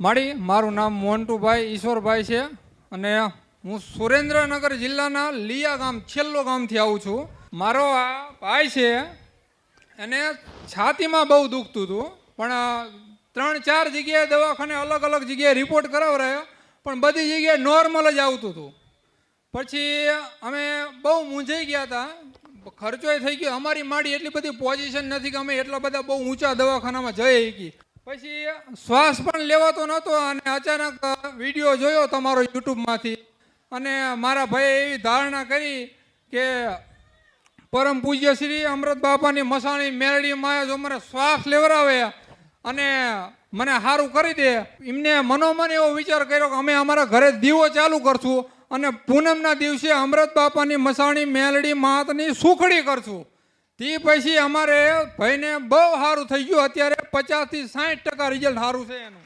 મારું નામ મોન્ટુભાઈ ઈશ્વરભાઈ છે અને હું સુરેન્દ્રનગર જિલ્લાના લીયા ગામ છેલ્લો ગામથી આવું છું. મારો આ ભાઈ છે એને છાતીમાં બહુ દુખતું હતું, પણ 3-4 જગ્યાએ દવાખાને અલગ અલગ જગ્યાએ રિપોર્ટ કરાવરાયો, પણ બધી જગ્યાએ નોર્મલ જ આવતું હતું. પછી અમે બહુ મૂંઝાઈ ગયા હતા, ખર્ચોય થઈ ગયો. અમારી માડી એટલી બધી પોઝિશન નથી કે અમે એટલા બધા બહુ ઊંચા દવાખાનામાં જઈ શકી. પછી શ્વાસ પણ લેવાતો નહોતો અને અચાનક વિડીયો જોયો તમારો યુટ્યુબમાંથી અને મારા ભાઈએ એવી ધારણા કરી કે પરમ પૂજ્ય શ્રી અમૃત બાપાની મસાણી મેરડીમાં જો મને શ્વાસ લેવરાવે અને મને સારું કરી દે. એમને મનોમન એવો વિચાર કર્યો કે અમે અમારા ઘરે દીવો ચાલુ કરશું અને પૂનમના દિવસે અમૃત બાપાની મસાણી મેલડી માતની સુખડી કરશું. તે પછી અમારે ભાઈને બહુ સારું થઈ ગયું. અત્યારે 50 થી 60% રિઝલ્ટ સારું છે એનું.